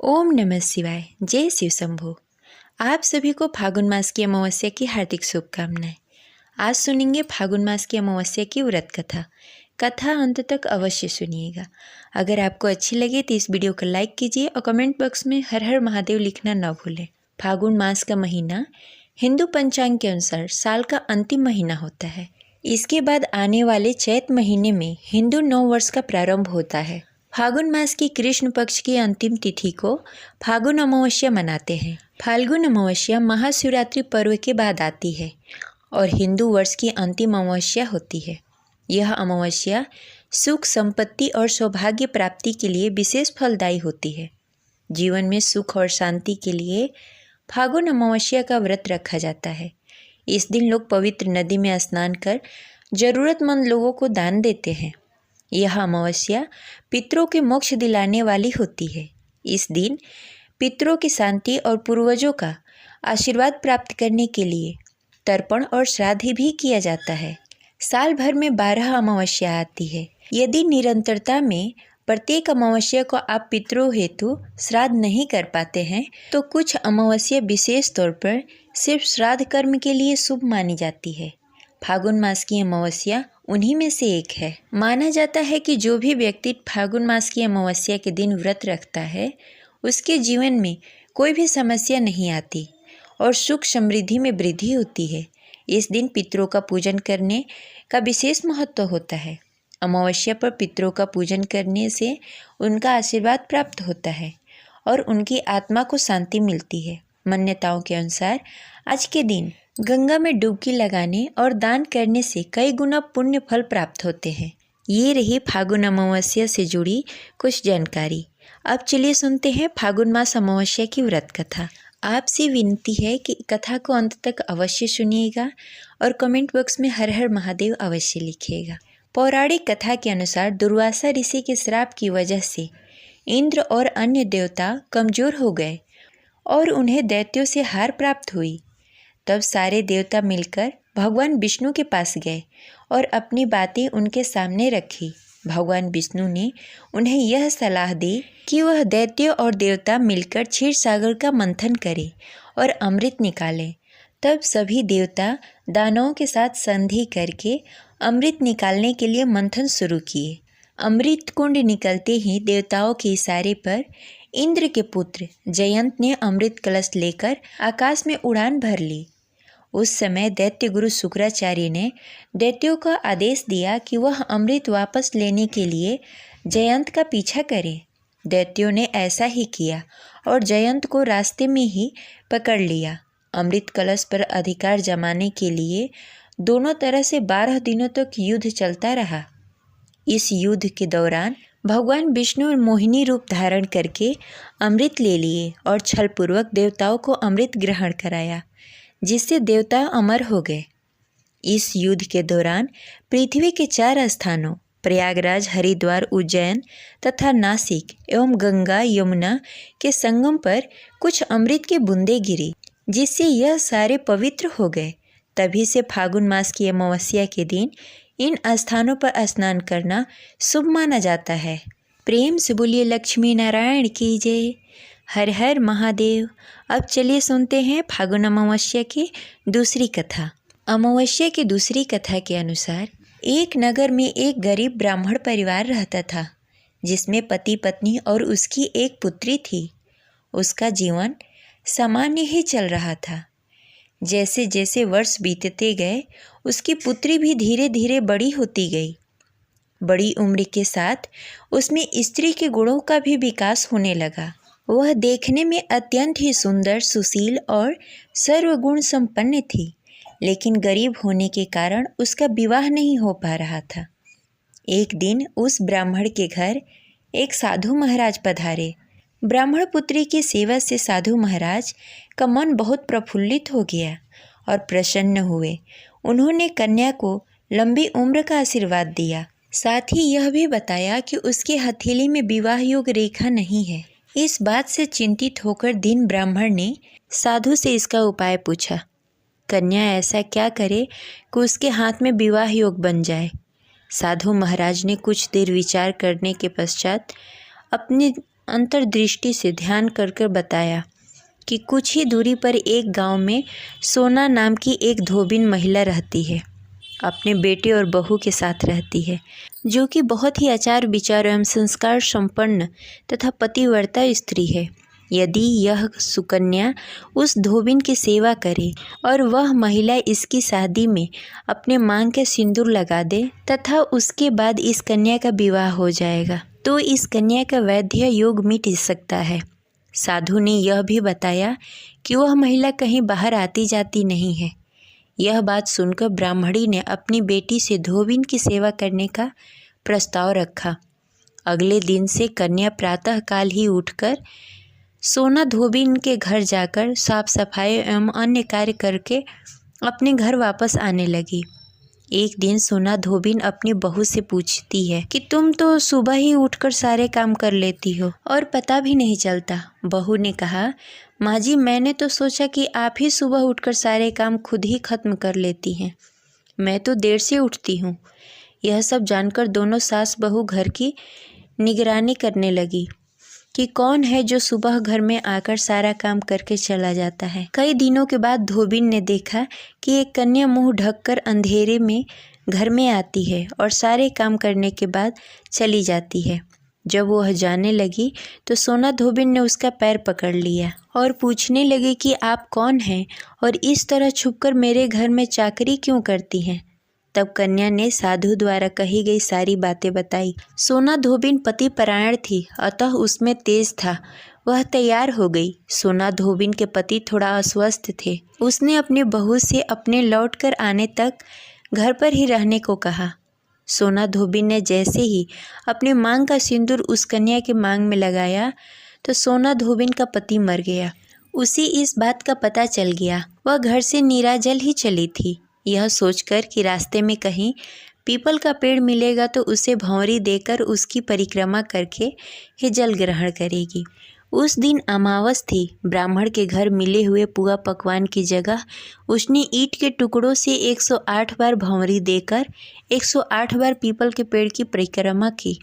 ओम नमः शिवाय। जय शिव शंभो। आप सभी को फागुन मास की अमावस्या की हार्दिक शुभकामनाएं। आज सुनेंगे फागुन मास की अमावस्या की व्रत कथा। कथा अंत तक अवश्य सुनिएगा। अगर आपको अच्छी लगे तो इस वीडियो को लाइक कीजिए और कमेंट बॉक्स में हर हर महादेव लिखना न भूलें। फागुन मास का महीना हिंदू पंचांग के अनुसार साल का अंतिम महीना होता है। इसके बाद आने वाले चैत महीने में हिंदू नव वर्ष का प्रारंभ होता है। फागुन मास की कृष्ण पक्ष की अंतिम तिथि को फागुन अमावस्या मनाते हैं। फाल्गुन अमावस्या महाशिवरात्रि पर्व के बाद आती है और हिंदू वर्ष की अंतिम अमावस्या होती है। यह अमावस्या सुख, संपत्ति और सौभाग्य प्राप्ति के लिए विशेष फलदायी होती है। जीवन में सुख और शांति के लिए फागुन अमावस्या का व्रत रखा जाता है। इस दिन लोग पवित्र नदी में स्नान कर जरूरतमंद लोगों को दान देते हैं। यह अमावस्या पितरों के मोक्ष दिलाने वाली होती है। इस दिन पितरों की शांति और पूर्वजों का आशीर्वाद प्राप्त करने के लिए तर्पण और श्राद्ध भी किया जाता है। साल भर में 12 अमावस्या आती है। यदि निरंतरता में प्रत्येक अमावस्या को आप पितरों हेतु श्राद्ध नहीं कर पाते हैं तो कुछ अमावस्या विशेष तौर पर सिर्फ श्राद्ध कर्म के लिए शुभ मानी जाती है। फागुन मास की अमावस्या उन्हीं में से एक है। माना जाता है कि जो भी व्यक्ति फागुन मास की अमावस्या के दिन व्रत रखता है उसके जीवन में कोई भी समस्या नहीं आती और सुख समृद्धि में वृद्धि होती है। इस दिन पितरों का पूजन करने का विशेष महत्व होता है। अमावस्या पर पितरों का पूजन करने से उनका आशीर्वाद प्राप्त होता है और उनकी आत्मा को शांति मिलती है। मान्यताओं के अनुसार आज के दिन गंगा में डुबकी लगाने और दान करने से कई गुना पुण्य फल प्राप्त होते हैं। ये रही फागुन अमावस्या से जुड़ी कुछ जानकारी। अब चलिए सुनते हैं फागुन मास अमावस्या की व्रत कथा। आपसे विनती है कि कथा को अंत तक अवश्य सुनिएगा और कमेंट बॉक्स में हर हर महादेव अवश्य लिखिएगा। पौराणिक कथा के अनुसार दुर्वासा ऋषि के श्राप की वजह से इंद्र और अन्य देवता कमजोर हो गए और उन्हें दैत्यों से हार प्राप्त हुई। तब सारे देवता मिलकर भगवान विष्णु के पास गए और अपनी बातें उनके सामने रखी। भगवान विष्णु ने उन्हें यह सलाह दी कि वह दैत्य और देवता मिलकर क्षीर सागर का मंथन करें और अमृत निकालें। तब सभी देवता दानवों के साथ संधि करके अमृत निकालने के लिए मंथन शुरू किए। अमृत कुंड निकलते ही देवताओं के इशारे पर इंद्र के पुत्र जयंत ने अमृत कलश लेकर आकाश में उड़ान भर ली। उस समय दैत्य गुरु शुक्राचार्य ने दैत्यों का आदेश दिया कि वह अमृत वापस लेने के लिए जयंत का पीछा करें। दैत्यों ने ऐसा ही किया और जयंत को रास्ते में ही पकड़ लिया। अमृत कलश पर अधिकार जमाने के लिए दोनों तरह से 12 दिनों तक युद्ध चलता रहा। इस युद्ध के दौरान भगवान विष्णु मोहिनी रूप धारण करके अमृत ले लिए और छलपूर्वक देवताओं को अमृत ग्रहण कराया, जिससे देवता अमर हो गए। इस युद्ध के दौरान पृथ्वी के 4 स्थानों प्रयागराज, हरिद्वार, उज्जैन तथा नासिक एवं गंगा यमुना के संगम पर कुछ अमृत की बूंदें गिरी, जिससे यह सारे पवित्र हो गए। तभी से फागुन मास की अमावस्या के दिन इन स्थानों पर स्नान करना शुभ माना जाता है। प्रेम से बोलिए लक्ष्मी नारायण की जय। हर हर महादेव। अब चलिए सुनते हैं फागुन अमावस्या की दूसरी कथा। अमावस्या की दूसरी कथा के अनुसार एक नगर में एक गरीब ब्राह्मण परिवार रहता था, जिसमें पति पत्नी और उसकी एक पुत्री थी। उसका जीवन सामान्य ही चल रहा था। जैसे जैसे वर्ष बीतते गए उसकी पुत्री भी धीरे धीरे बड़ी होती गई। बड़ी उम्र के साथ उसमें स्त्री के गुणों का भी विकास होने लगा। वह देखने में अत्यंत ही सुंदर, सुशील और सर्वगुण संपन्न थी, लेकिन गरीब होने के कारण उसका विवाह नहीं हो पा रहा था। एक दिन उस ब्राह्मण के घर एक साधु महाराज पधारे। ब्राह्मण पुत्री की सेवा से साधु महाराज का मन बहुत प्रफुल्लित हो गया और प्रसन्न हुए। उन्होंने कन्या को लंबी उम्र का आशीर्वाद दिया। साथ ही यह भी बताया कि उसके हथेली में विवाह योग रेखा नहीं है। इस बात से चिंतित होकर दीन ब्राह्मण ने साधु से इसका उपाय पूछा। कन्या ऐसा क्या करे कि उसके हाथ में विवाह योग बन जाए। साधु महाराज ने कुछ देर विचार करने के पश्चात अपने अंतर्दृष्टि से ध्यान कर बताया कि कुछ ही दूरी पर एक गांव में सोना नाम की एक धोबिन महिला रहती है। अपने बेटे और बहू के साथ रहती है, जो कि बहुत ही आचार विचार एवं संस्कार संपन्न तथा पतिव्रता स्त्री है। यदि यह सुकन्या उस धोबिन की सेवा करे और वह महिला इसकी शादी में अपने मांग के सिंदूर लगा दे तथा उसके बाद इस कन्या का विवाह हो जाएगा, तो इस कन्या का वैद्य योग मिट सकता है। साधु ने यह भी बताया कि वह महिला कहीं बाहर आती जाती नहीं है। यह बात सुनकर ब्राह्मणी ने अपनी बेटी से धोबिन की सेवा करने का प्रस्ताव रखा। अगले दिन से कन्या प्रातःकाल ही उठकर सोना धोबिन के घर जाकर साफ सफाई एवं अन्य कार्य करके अपने घर वापस आने लगी। एक दिन सोना धोबिन अपनी बहू से पूछती है कि तुम तो सुबह ही उठकर सारे काम कर लेती हो और पता भी नहीं चलता। बहू ने कहा, माँ जी, मैंने तो सोचा कि आप ही सुबह उठकर सारे काम खुद ही खत्म कर लेती हैं। मैं तो देर से उठती हूँ। यह सब जानकर दोनों सास बहू घर की निगरानी करने लगी कि कौन है जो सुबह घर में आकर सारा काम करके चला जाता है। कई दिनों के बाद धोबिन ने देखा कि एक कन्या मुंह ढककर अंधेरे में घर में आती है और सारे काम करने के बाद चली जाती है। जब वह जाने लगी तो सोना धोबिन ने उसका पैर पकड़ लिया और पूछने लगी कि आप कौन हैं और इस तरह छुपकर मेरे घर में चाकरी क्यों करती हैं। तब कन्या ने साधु द्वारा कही गई सारी बातें बताई। सोना धोबिन पति परायण थी, अतः उसमें तेज था। वह तैयार हो गई। सोना धोबिन के पति थोड़ा अस्वस्थ थे। उसने अपनी बहू से अपने लौटकर आने तक घर पर ही रहने को कहा। सोना धोबिन ने जैसे ही अपनी मांग का सिंदूर उस कन्या के मांग में लगाया तो सोना धोबिन का पति मर गया। उसे इस बात का पता चल गया। वह घर से निराजल ही चली थी। यह सोचकर कि रास्ते में कहीं पीपल का पेड़ मिलेगा तो उसे भंवरी देकर उसकी परिक्रमा करके ही जल ग्रहण करेगी। उस दिन अमावस थी। ब्राह्मण के घर मिले हुए पुआ पकवान की जगह उसने ईंट के टुकड़ों से 108 बार भंवरी देकर 108 बार पीपल के पेड़ की परिक्रमा की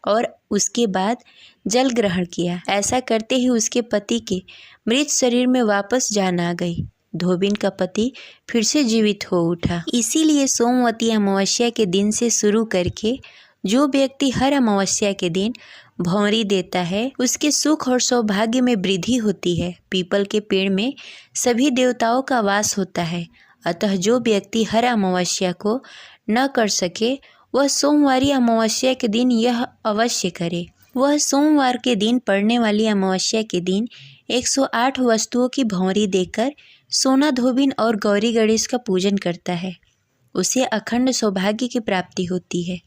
और उसके बाद जल ग्रहण किया। ऐसा करते ही उसके पति के मृत शरीर में वापस जान आ गई। धोबिन का पति फिर से जीवित हो उठा। इसीलिए सोमवती अमावस्या के दिन से शुरू करके जो व्यक्ति हर अमावस्या के दिन भंवरी देता है उसके सुख और सौभाग्य में वृद्धि होती है। पीपल के पेड़ में सभी देवताओं का वास होता है। अतः जो व्यक्ति हर अमावस्या को न कर सके वह सोमवारी अमावस्या के दिन यह अवश्य करे। वह सोमवार के दिन पड़ने वाली अमावस्या के दिन 108 वस्तुओं की भंवरी देकर सोना धोबिन और गौरी गणेश का पूजन करता है। उसे अखंड सौभाग्य की प्राप्ति होती है।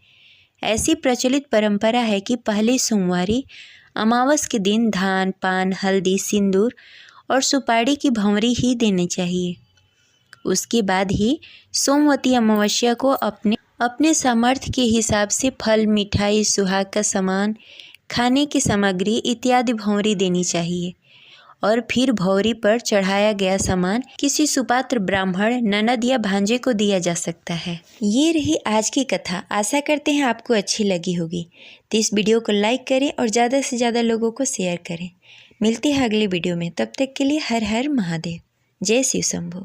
ऐसी प्रचलित परंपरा है कि पहले सोमवारी अमावस के दिन धान, पान, हल्दी, सिंदूर और सुपारी की भंवरी ही देनी चाहिए। उसके बाद ही सोमवती अमावस्या को अपने सामर्थ्य के हिसाब से फल, मिठाई, सुहाग का सामान, खाने की सामग्री इत्यादि भंवरी देनी चाहिए और फिर भंवरी पर चढ़ाया गया सामान किसी सुपात्र ब्राह्मण, ननद या भांजे को दिया जा सकता है। ये रही आज की कथा। आशा करते हैं आपको अच्छी लगी होगी। तो इस वीडियो को लाइक करें और ज़्यादा से ज़्यादा लोगों को शेयर करें। मिलते हैं अगले वीडियो में। तब तक के लिए हर हर महादेव। जय शिव शंभू।